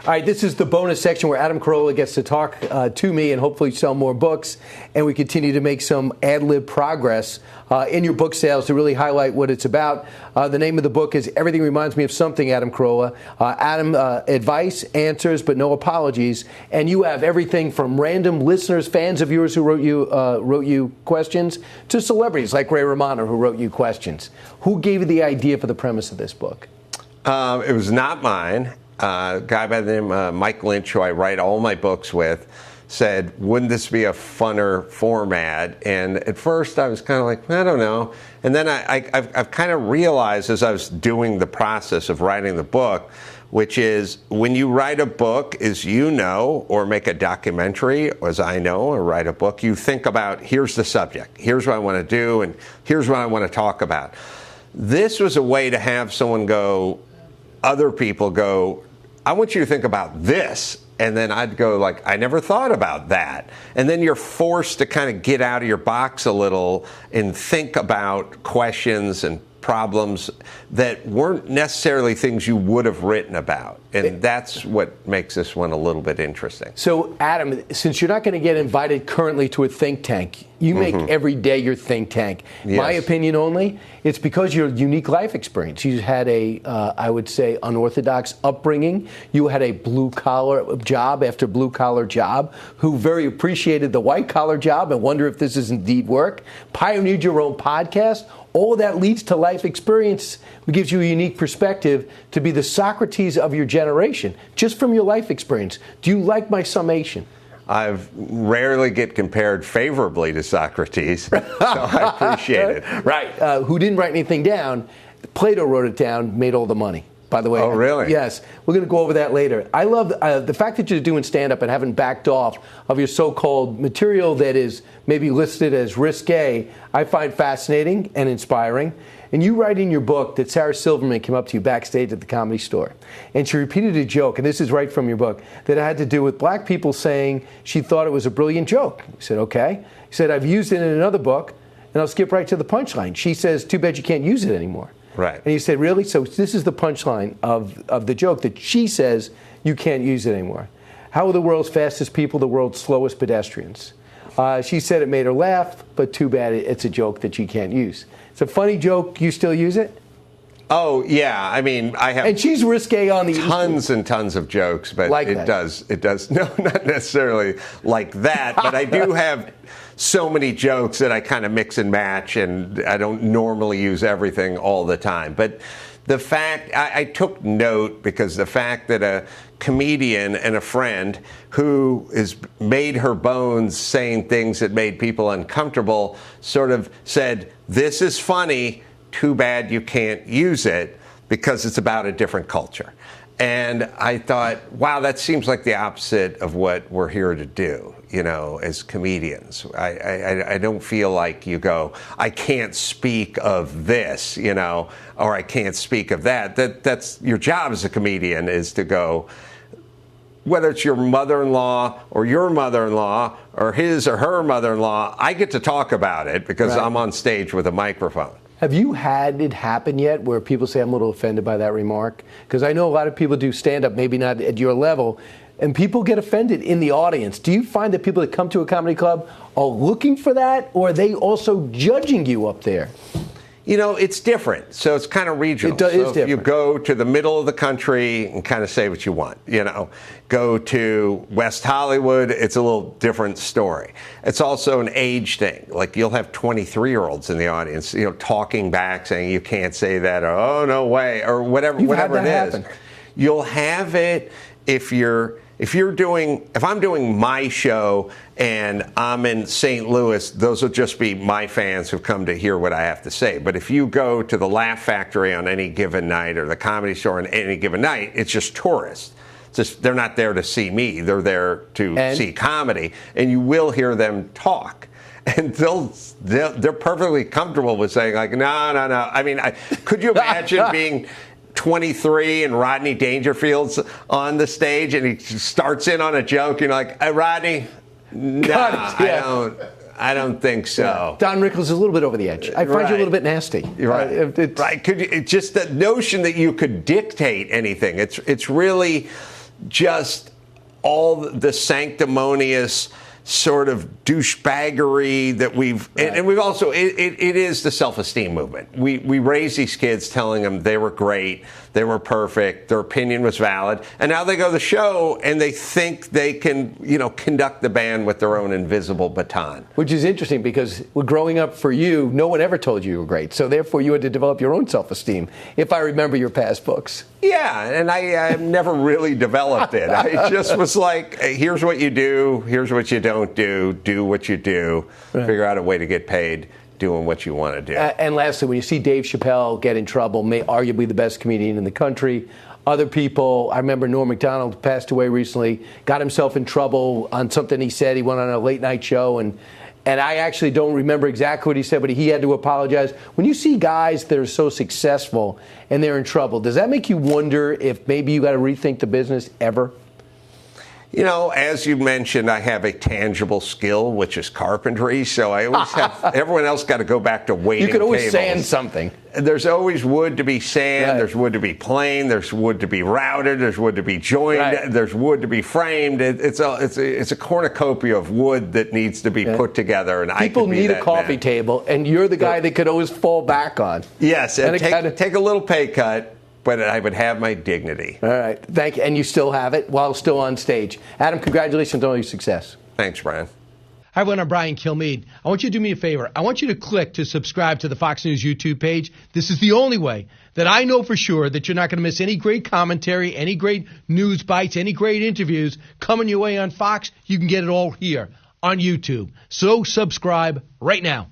All right, this is the bonus section where Adam Carolla gets to talk to me and hopefully sell more books, and we continue to make some ad-lib progress in your book sales to really highlight what it's about. The name of the book is Everything Reminds Me of Something, Adam Carolla. Adam, advice, answers, but no apologies. And you have everything from random listeners, fans of yours who wrote you questions, to celebrities like Ray Romano who wrote you questions. Who gave you the idea for the premise of this book? It was not mine. A guy by the name of Mike Lynch, who I write all my books with, said, wouldn't this be a funner format? And at first I was kind of like, I don't know. And then I've kind of realized as I was doing the process of writing the book, which is when you write a book, as you know, or make a documentary, as I know, or write a book, you think about, here's the subject, here's what I want to do, and here's what I want to talk about. This was a way to have someone go, other people go, I want you to think about this. And then I'd go like, I never thought about that. And then you're forced to kind of get out of your box a little and think about questions and problems that weren't necessarily things you would have written about. And that's what makes this one a little bit interesting. So, Adam, since you're not going to get invited currently to a think tank, you make every day your think tank. Yes. My opinion only, it's because of your unique life experience. You had a, I would say, unorthodox upbringing. You had a blue-collar job after blue-collar job, who very appreciated the white-collar job and wonder if this is indeed work. Pioneered your own podcast. All that leads to life experience. It gives you a unique perspective to be the Socrates of your generation, just from your life experience. Do you like my summation? I rarely get compared favorably to Socrates, so I appreciate it. Right. Who didn't write anything down. Plato wrote it down, made all the money. By the way. Oh, really? Yes. We're going to go over that later. I love the fact that you're doing stand-up and haven't backed off of your so-called material that is maybe listed as risque. I find fascinating and inspiring. And you write in your book that Sarah Silverman came up to you backstage at the Comedy Store, and she repeated a joke, and this is right from your book, that it had to do with black people saying she thought it was a brilliant joke. You said, okay. You said, I've used it in another book, and I'll skip right to the punchline. She says, too bad you can't use it anymore. Right. And you said, really? So this is the punchline of the joke, that she says you can't use it anymore. How are the world's fastest people the world's slowest pedestrians? She said it made her laugh, but too bad it's a joke that she can't use. It's a funny joke. You still use it? Oh, yeah. I mean, I have... And she's risque on the... Tons and tons of jokes, but like it does. No, not necessarily like that, but I do have so many jokes that I kind of mix and match, and I don't normally use everything all the time. But the fact, I took note because the fact that a comedian and a friend who has made her bones saying things that made people uncomfortable sort of said, this is funny, too bad you can't use it because it's about a different culture. And I thought, wow, that seems like the opposite of what we're here to do, you know, as comedians. I don't feel like you go, I can't speak of this, you know, or I can't speak of that. That's your job as a comedian, is to go, whether it's your mother-in-law or your mother-in-law or his or her mother-in-law, I get to talk about it because I'm on stage with a microphone. Have you had it happen yet where people say, I'm a little offended by that remark? Because I know a lot of people do stand-up, maybe not at your level, and people get offended in the audience. Do you find that people that come to a comedy club are looking for that, or are they also judging you up there? You know, it's different. So it's kind of regional. It is different. If you go to the middle of the country and kind of say what you want, you know, go to West Hollywood, it's a little different story. It's also an age thing. Like, you'll have 23-year-olds in the audience, you know, talking back, saying you can't say that, or oh, no way, or whatever it is. Happen. You'll have it if I'm doing my show and I'm in St. Louis, those will just be my fans who've come to hear what I have to say. But if you go to the Laugh Factory on any given night or the Comedy Store on any given night, it's just tourists. They're not there to see me. They're there to see comedy. And you will hear them talk. And they're perfectly comfortable with saying, like, no. I mean, could you imagine being 23 and Rodney Dangerfield's on the stage and he starts in on a joke, and you're like, hey, Rodney, no, I don't think so. Yeah. Don Rickles is a little bit over the edge. I find you a little bit nasty. Right. Right. Could you, just the notion that you could dictate anything, it's really, just all the sanctimonious sort of douchebaggery that we've, and we've also, it is the self-esteem movement. We raised these kids telling them they were great, they were perfect, their opinion was valid, and now they go to the show and they think they can, conduct the band with their own invisible baton. Which is interesting because growing up for you, no one ever told you were great, so therefore you had to develop your own self-esteem, if I remember your past books. Yeah, and I never really developed it. I just was like, hey, here's what you do, here's what you don't do what you do, figure out a way to get paid doing what you want to do. And lastly, when you see Dave Chappelle get in trouble, arguably the best comedian in the country, other people, I remember Norm Macdonald passed away recently, got himself in trouble on something he said. He went on a late night show and I actually don't remember exactly what he said, but he had to apologize. When you see guys that are so successful and they're in trouble, does that make you wonder if maybe you got to rethink the business ever? As you mentioned, I have a tangible skill, which is carpentry. So I always have, everyone else got to go back to waiting tables. You could always sand something. There's always wood to be sand. Right. There's wood to be planed. There's wood to be routed. There's wood to be joined. Right. There's wood to be framed. It's a cornucopia of wood that needs to be put together. And people need a coffee table, and you're the guy that could always fall back on. Yes, and take a little pay cut. But I would have my dignity. All right. Thank you. And you still have it while still on stage. Adam, congratulations on all your success. Thanks, Brian. Hi, everyone. I'm Brian Kilmeade. I want you to do me a favor. I want you to click to subscribe to the Fox News YouTube page. This is the only way that I know for sure that you're not going to miss any great commentary, any great news bites, any great interviews coming your way on Fox. You can get it all here on YouTube. So subscribe right now.